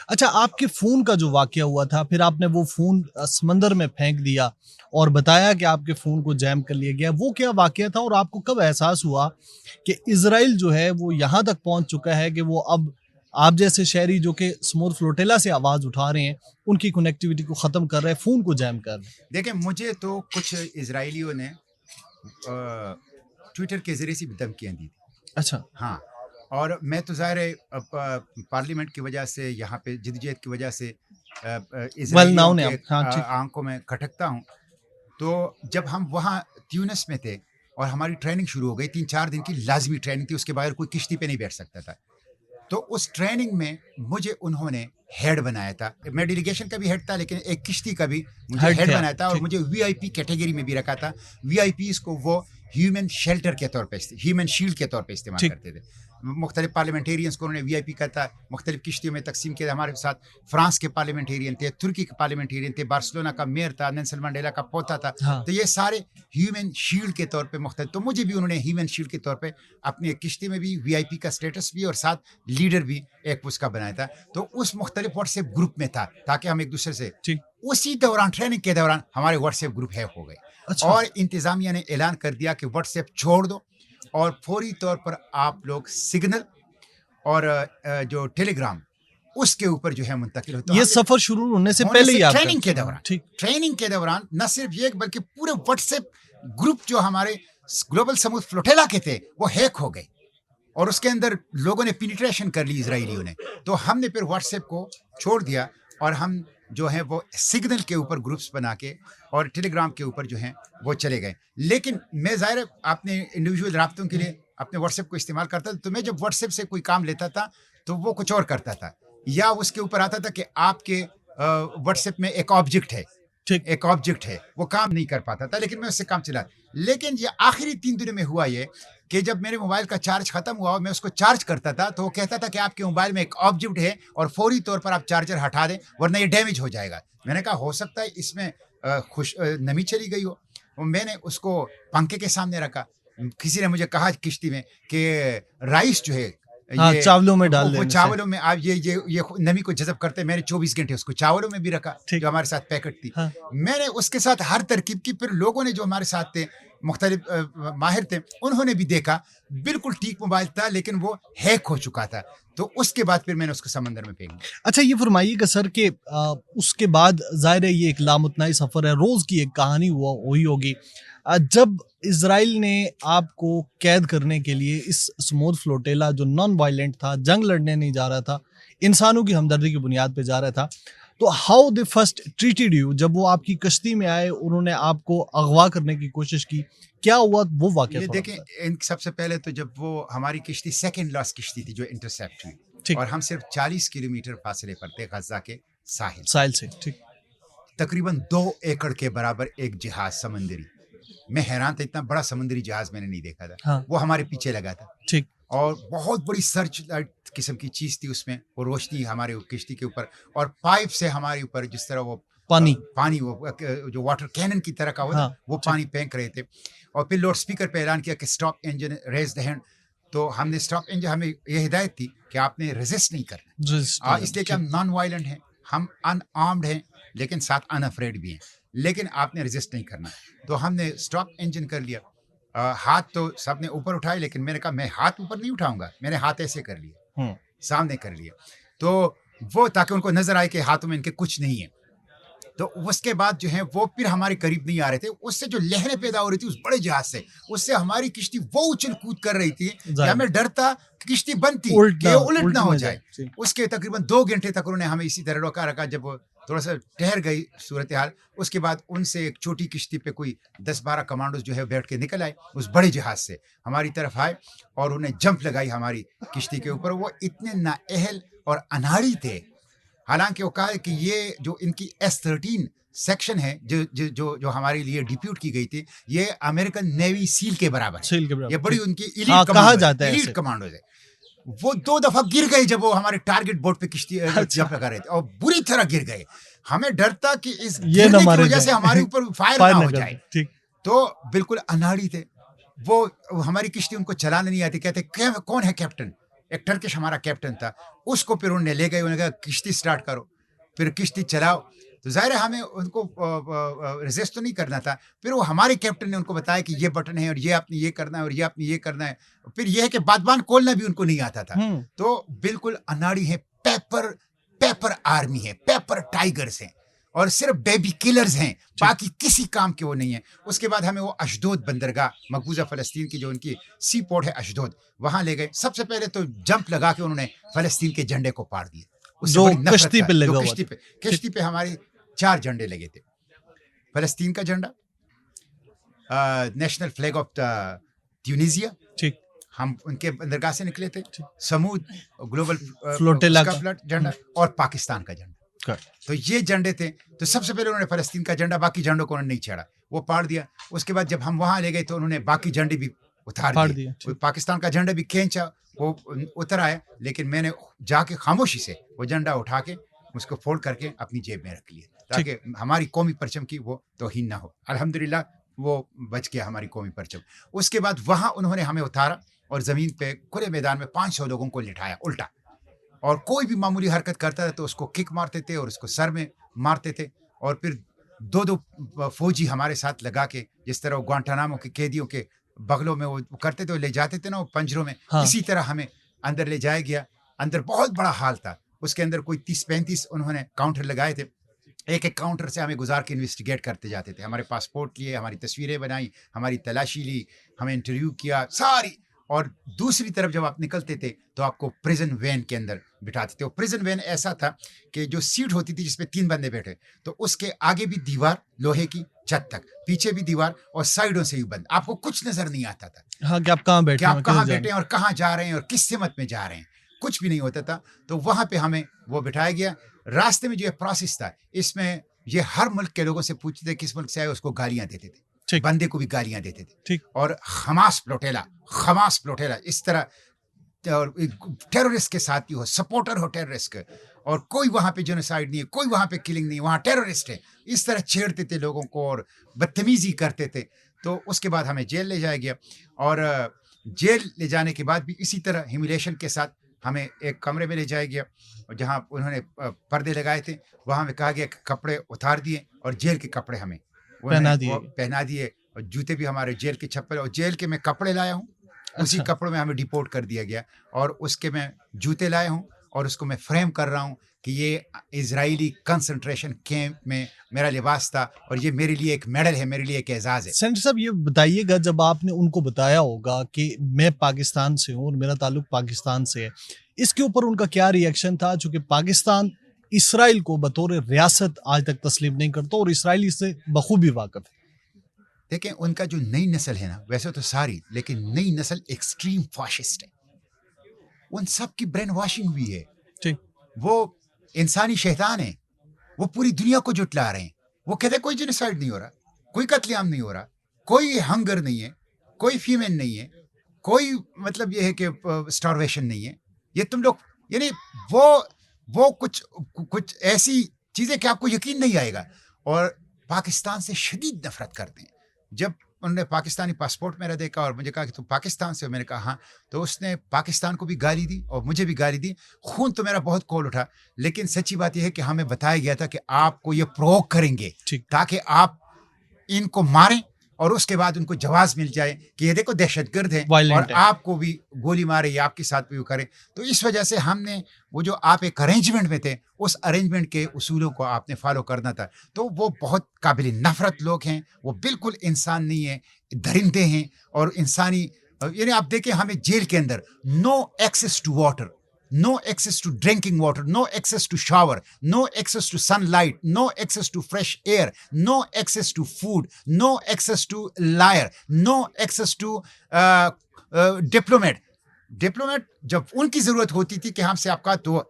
اچھا، آپ کے فون کا جو واقعہ ہوا تھا، پھر آپ نے وہ فون سمندر میں پھینک دیا اور بتایا کہ آپ کے فون کو جیم کر لیا گیا، وہ کیا واقعہ تھا اور آپ کو کب احساس ہوا کہ اسرائیل جو ہے وہ یہاں تک پہنچ چکا ہے کہ وہ اب آپ جیسے شہری جو کہ سمور فلوٹیلا سے آواز اٹھا رہے ہیں ان کی کنیکٹیوٹی کو ختم کر رہے ہیں، فون کو جیم کر رہے ہیں؟ دیکھیں مجھے تو کچھ اسرائیلیوں نے ٹویٹر کے ذریعے سے بھی دھمکیاں دی تھی. اچھا، ہاں، اور میں تو ظاہر ہے پارلیمنٹ کی وجہ سے یہاں پہ جدوجہد کی وجہ سے ویل اسرائیلیوں ناؤن ہے کے آپ، ہاں ٹھیک. آنکھوں میں کھٹکتا ہوں. تو جب ہم وہاں تیونس میں تھے اور ہماری ٹریننگ شروع ہو گئی، 3-4 دن کی لازمی ٹریننگ تھی، اس کے بغیر کوئی کشتی پہ نہیں بیٹھ سکتا تھا. تو اس ٹریننگ میں مجھے انہوں نے ہیڈ بنایا تھا. میں ڈیلیگیشن کا بھی ہیڈ تھا، لیکن ایک کشتی کا بھی مجھے ہیڈ تھے آپ، بنایا تھا، اور ٹھیک. مجھے وی آئی پی کیٹیگری میں بھی رکھا تھا. وی آئی پیز کو وہ ہیومن شیلٹر کے طور پہ ہیومن شیلڈ کے طور پہ استعمال ٹھیک. کرتے تھے. مختلف پارلیمنٹیرینس کو انہوں نے وی آئی پی کا تھا، مختلف کشتیوں میں تقسیم کیا. ہمارے ساتھ فرانس کے پارلیمنٹیرین تھے، ترکی کے پارلیمنٹیرین تھے، بارسلونا کا میئر تھا، نیلسن منڈیلا کا پوتا تھا. ہاں، تو یہ سارے ہیومن شیلڈ کے طور پہ مختلف. تو مجھے بھی انہوں نے ہیومن شیلڈ کے طور پہ اپنی کشتی میں بھی وی آئی پی کا اسٹیٹس بھی اور ساتھ لیڈر بھی ایک اس کا بنایا تھا. تو اس مختلف واٹس ایپ گروپ میں تھا تاکہ ہم ایک دوسرے سے. ٹھیک. اسی دوران ٹریننگ کے دوران ہمارے واٹس ایپ گروپ ہیک ہو گئے، اچھا، اور انتظامیہ نے اعلان کر دیا کہ واٹس ایپ چھوڑ دو اور فوری طور پر آپ لوگ سگنل اور جو ٹیلی گرام اس کے اوپر جو ہے منتقل ہو. یہ سفر شروع ہونے سے پہلے ہی آپ کا ٹریننگ کے دوران ٹھیک. ٹریننگ کے دوران نہ صرف یہ بلکہ پورے واٹس ایپ گروپ جو ہمارے گلوبل سمود فلوٹیلا کے تھے وہ ہیک ہو گئے، اور اس کے اندر لوگوں نے پینیٹریشن کر لی اسرائیلیوں نے. تو ہم نے پھر واٹس ایپ کو چھوڑ دیا اور ہم جو ہے وہ سگنل کے اوپر گروپس بنا کے اور ٹیلی گرام کے اوپر جو ہیں وہ چلے گئے. لیکن میں ظاہر اپنے انڈیویجول رابطوں کے لیے اپنے واٹس ایپ کو استعمال کرتا تھا. تو میں جب واٹس ایپ سے کوئی کام لیتا تھا تو وہ کچھ اور کرتا تھا، یا اس کے اوپر آتا تھا کہ آپ کے واٹس ایپ میں ایک آبجیکٹ ہے، ایک آبجیکٹ ہے، وہ کام نہیں کر پاتا تھا، لیکن میں اس سے کام چلا. لیکن یہ آخری 3 دنوں میں ہوا یہ کہ جب میرے موبائل کا چارج ختم ہوا اور میں اس کو چارج کرتا تھا تو وہ کہتا تھا کہ آپ کے موبائل میں ایک آبجیکٹ ہے اور فوری طور پر آپ چارجر ہٹا دیں ورنہ یہ ڈیمیج ہو جائے گا. میں نے کہا ہو سکتا ہے اس میں نمی چلی گئی ہو. میں نے اس کو پنکھے کے سامنے رکھا. کسی نے مجھے کہا کشتی میں کہ رائس جو ہے یہ چاولوں میں ڈال وہ دینے سے. چاولوں میں آپ یہ نمی کو جذب کرتے. میں نے 24 گھنٹے اس کو چاولوں میں بھی رکھا ٹھیک. جو ہمارے ساتھ پیکٹ تھی. ہاں. میں نے اس کے ساتھ ہر ترکیب کی. پھر لوگوں نے جو ہمارے ساتھ تھے مختلف ماہر تھے انہوں نے بھی دیکھا بالکل ٹھیک موبائل تھا لیکن وہ ہیک ہو چکا تھا. تو اس کے بعد پھر میں نے اس کو سمندر میں پھینک دیا. اچھا، یہ فرمائیے کہ سر کہ اس کے بعد ظاہر ہے یہ ایک لامتناہی سفر ہے، روز کی ایک کہانی ہوئی ہوگی. جب اسرائیل نے آپ کو قید کرنے کے لیے اس سمود فلوٹیلا جو نان وائلنٹ تھا، جنگ لڑنے نہیں جا رہا تھا، انسانوں کی ہمدردی کی بنیاد پہ جا رہا تھا، تو how they first treated you? جب وہ آپ کی کشتی میں آئے، انہوں نے آپ کو اغوا کرنے کی کوشش کی، کیا ہوا وہ واقعہ؟ یہ دیکھیں سب سے پہلے تو جب وہ ہماری کشتی سیکنڈ لاسٹ کشتی تھی جو انٹرسیپٹ ہوئی، اور ہم صرف 40 کلومیٹر فاصلے پر تھے غزہ کے ساحل سے. ٹھیک. تقریباً 2 ایکڑ کے برابر ایک جہاز سمندری. میں حیران تھا، اتنا بڑا سمندری جہاز میں نے نہیں دیکھا تھا. وہ ہمارے پیچھے لگا تھا. ٹھیک. اور بہت بڑی سرچ لائٹ قسم کی چیز تھی اس میں، وہ روشنی ہمارے کشتی کے اوپر، اور پائپ سے ہمارے اوپر جس طرح وہ پانی وہ جو واٹر کینن کی طرح کا ہو وہ پانی پھینک رہے تھے. اور پھر لاؤڈ اسپیکر پہ اعلان کیا کہ stop engine raise the hand. تو ہم نے اسٹاپ انجن، ہمیں یہ ہدایت تھی کہ آپ نے ریزسٹ نہیں کرنا، اس لیے کہ ہم نان وائلنٹ ہیں، ہم ان آرمڈ ہیں لیکن ساتھ ان افریڈ بھی ہیں، لیکن آپ نے ریزسٹ نہیں کرنا. تو ہم نے اسٹاپ انجن کر لیا. ہاتھ تو سب نے اوپر اٹھائے لیکن میں نے کہا میں ہاتھ اوپر نہیں اٹھاؤں گا. میں نے ہاتھ ایسے کر لیا، سامنے کر لیا، تو وہ تاکہ ان کو نظر آئے کہ ہاتھوں میں ان کے کچھ نہیں ہے. تو اس کے بعد جو ہے وہ پھر ہمارے قریب نہیں آ رہے تھے. اس سے جو لہریں پیدا ہو رہی تھی اس بڑے جہاز سے، اس سے ہماری کشتی وہ اچھل کود کر رہی تھی کہ ہمیں ڈر تھا کشتی بنتی کہ الٹ نہ ہو جائے. اس کے تقریباً 2 گھنٹے تک انہوں نے ہمیں اسی طرح روکا رکھا. جب تھوڑا سا ٹھہر گئی صورتحال، اس کے بعد ان سے ایک چھوٹی کشتی پہ کوئی 10-12 کمانڈوز جو ہے بیٹھ کے نکل آئے اس بڑے جہاز سے ہماری طرف آئے اور انہیں جمپ لگائی ہماری کشتی کے اوپر. وہ اتنے نااہل اور اناڑی تھے، حالانکہ وہ کہا کہ یہ جو ان کی S-13 سیکشن ہے جو ہمارے لیے ڈیپیوٹ کی گئی تھی، یہ امریکن نیوی سیل کے برابر ہے. یہ بڑی ان کی ایلیٹ کمانڈوز ہے. وہ 2 دفعہ گر گئے جب وہ ہمارے ٹارگٹ بورڈ پہ کشتی جمپ لگا رہے تھے، اور بری طرح گر گئے. ہمیں ڈر تھا کہ اس گرنے کی وجہ سے ہمارے اوپر فائر نہ ہو جائے. تو بالکل اناڑی تھے وہ. ہماری کشتی ان کو چلانے نہیں آتی. کہتے کون ہے کیپٹن؟ ایک ٹرکش ہمارا کیپٹن تھا, اس کو پھر انہوں نے لے گئے, انہوں نے کہا کشتی اسٹارٹ کرو, پھر کشتی چلاؤ. تو ظاہر ہے ہمیں ان کو ریزسٹ تو نہیں کرنا تھا. پھر وہ ہمارے کیپٹن نے ان کو بتایا کہ یہ بٹن ہے اور یہ آپ نے یہ کرنا ہے اور یہ آپ نے یہ کرنا ہے. پھر یہ ہے کہ بادبان کھولنا بھی ان کو نہیں آتا تھا. تو بالکل اناڑی ہے, پیپر آرمی ہے, پیپر ٹائیگرز ہیں, اور صرف بیبی کلرز ہیں, باقی کسی کام کے وہ نہیں ہیں. اس کے بعد ہمیں وہ اشدود بندرگاہ, مقبوضہ فلسطین کی جو ان کی سی پورٹ ہے اشدود, وہاں لے گئے. سب سے پہلے تو جمپ لگا کے انہوں نے فلسطین کے جھنڈے کو پاڑ دیا. جو کشتی پہ لگا ہوا تھا, کشتی پہ ہمارے 4 جھنڈے لگے تھے. فلسطین کا جھنڈا, نیشنل فلیگ آف ٹیونیزیا, ہم ان کے بندرگاہ سے نکلے تھے. سمود گلوبل فلوٹیلا کا جھنڈا, اور پاکستان کا جھنڈا. تو یہ جھنڈے تھے. تو سب سے پہلے انہوں نے فلسطین کا جھنڈا, باقی جھنڈوں کو انہوں نے نہیں چھیڑا, وہ پاڑ دیا. اس کے بعد جب ہم وہاں لے گئے تو انہوں نے باقی جھنڈے بھی اتار دیے. پاکستان کا جھنڈا بھی کھینچا, وہ اتر آیا, لیکن میں نے جا کے خاموشی سے وہ جھنڈا اٹھا کے اس کو فولڈ کر کے اپنی جیب میں رکھ لیا, تاکہ ہماری قومی پرچم کی وہ توہین نہ ہو. الحمدللہ وہ بچ گیا ہماری قومی پرچم. اس کے بعد وہاں انہوں نے ہمیں اتارا اور زمین پہ کھلے میدان میں 500 لوگوں کو لٹایا الٹا, اور کوئی بھی معمولی حرکت کرتا تھا تو اس کو کک مارتے تھے اور اس کو سر میں مارتے تھے. اور پھر 2 فوجی ہمارے ساتھ لگا کے, جس طرح وہ گوانٹانامو کے قیدیوں کے بغلوں میں وہ کرتے تھے, وہ لے جاتے تھے نا وہ پنجروں میں, اسی طرح ہمیں اندر لے جایا گیا. اندر بہت بڑا ہال تھا, اس کے اندر کوئی 30-35 انہوں نے کاؤنٹر لگائے تھے. ایک کاؤنٹر سے ہمیں گزار کے انویسٹیگیٹ کرتے جاتے تھے. ہمارے پاسپورٹ لیے, ہماری تصویریں بنائی, ہماری تلاشی لی, ہمیں انٹرویو کیا ساری. اور دوسری طرف جب آپ نکلتے تھے تو آپ کو پریزن وین کے اندر بٹھاتے تھے. وہ پریزن وین ایسا تھا کہ جو سیٹ ہوتی تھی جس پہ 3 بندے بیٹھے, تو اس کے آگے بھی دیوار لوہے کی چھت تک, پیچھے بھی دیوار, اور سائڈوں سے بھی بند. آپ کو کچھ نظر نہیں آتا تھا ہاں کہ آپ کہاں بیٹھے ہیں اور کہاں جا رہے ہیں اور کس سمت میں جا رہے ہیں, کچھ بھی نہیں ہوتا تھا. تو وہاں پہ ہمیں وہ بٹھایا گیا. راستے میں جو یہ پروسیس تھا, اس میں یہ ہر ملک کے لوگوں سے پوچھتے تھے کس ملک سے آئے, اس کو گالیاں دیتے تھے, بندے کو بھی گالیاں دیتے تھے. اور حماس پلوٹیلا اس طرح, ٹیررسٹ کے ساتھی ہو, سپورٹر ہو ٹیررسٹ کے, اور کوئی وہاں پہ جینوسائیڈ نہیں ہے, کوئی وہاں پہ کلنگ نہیں ہے, وہاں ٹیررسٹ ہے, اس طرح چھیڑتے تھے لوگوں کو اور بدتمیزی کرتے تھے. تو اس کے بعد ہمیں جیل لے جایا گیا, اور جیل لے جانے کے بعد بھی اسی طرح ہیومیلیشن کے ساتھ ہمیں ایک کمرے میں لے جایا گیا, جہاں انہوں نے پردے لگائے تھے. وہاں ہمیں کہا گیا کہ کپڑے اتار دیے, اور جیل کے کپڑے ہمیں پہنا دیے, اور جوتے بھی ہمارے جیل کے چھپے, اور جیل کے میں کپڑے لایا ہوں, اسی کپڑوں میں ہمیں ڈیپورٹ کر دیا گیا. اور اس کے میں جوتے لائے ہوں, اور اس کو میں فریم کر رہا ہوں کہ یہ اسرائیلی کنسنٹریشن کیمپ میں میرا لباس تھا, اور یہ میرے لیے ایک میڈل ہے, میرے لیے ایک اعزاز ہے. سینٹر صاحب یہ بتائیے گا, جب آپ نے ان کو بتایا ہوگا کہ میں پاکستان سے ہوں اور میرا تعلق پاکستان سے ہے, اس کے اوپر ان کا کیا ری ایکشن تھا؟ چونکہ پاکستان اسرائیل کو بطور ریاست آج تک تسلیم نہیں کرتا, اور اسرائیل اس سے بخوبی واقف ہے. دیکھیں ان کا جو نئی نسل ہے نا, ویسے تو ساری, لیکن نئی نسل ایکسٹریم فاشسٹ ہے. ان سب کی برین واشنگ بھی ہے. وہ انسانی شیطان ہیں, وہ پوری دنیا کو جٹلا رہے ہیں. وہ کہتے ہیں کوئی جینوسائیڈ نہیں ہو رہا, کوئی قتل عام نہیں ہو رہا, کوئی ہنگر نہیں ہے, کوئی فیمین نہیں ہے, کوئی مطلب یہ ہے کہ اسٹارویشن نہیں ہے. یہ تم لوگ یعنی وہ کچھ ایسی چیزیں کہ آپ کو یقین نہیں آئے گا. اور پاکستان سے شدید نفرت کرتے ہیں. جب انہوں نے پاکستانی پاسپورٹ میرا دیکھا اور مجھے کہا کہ تم پاکستان سے ہو, میں نے کہا ہاں, تو اس نے پاکستان کو بھی گالی دی اور مجھے بھی گالی دی. خون تو میرا بہت کھول اٹھا, لیکن سچی بات یہ ہے کہ ہمیں بتایا گیا تھا کہ آپ کو یہ پرووک کریں گے تاکہ آپ ان کو ماریں, اور اس کے بعد ان کو جواز مل جائے کہ یہ دیکھو دہشت گرد ہے, اور آپ کو بھی گولی مارے یا آپ کے ساتھ بھی وہ کرے. تو اس وجہ سے ہم نے وہ جو آپ ایک ارینجمنٹ میں تھے, اس ارینجمنٹ کے اصولوں کو آپ نے فالو کرنا تھا. تو وہ بہت قابل نفرت لوگ ہیں, وہ بالکل انسان نہیں ہیں, درندے ہیں. اور انسانی یعنی آپ دیکھیں ہمیں جیل کے اندر no access to water, no access to drinking water, no access to shower, no access to sunlight, no access to fresh air, no access to food, no access to liar, no access to diplomat. جب ان کی ضرورت ہوتی تھی کہ ہم سے آپ کا تو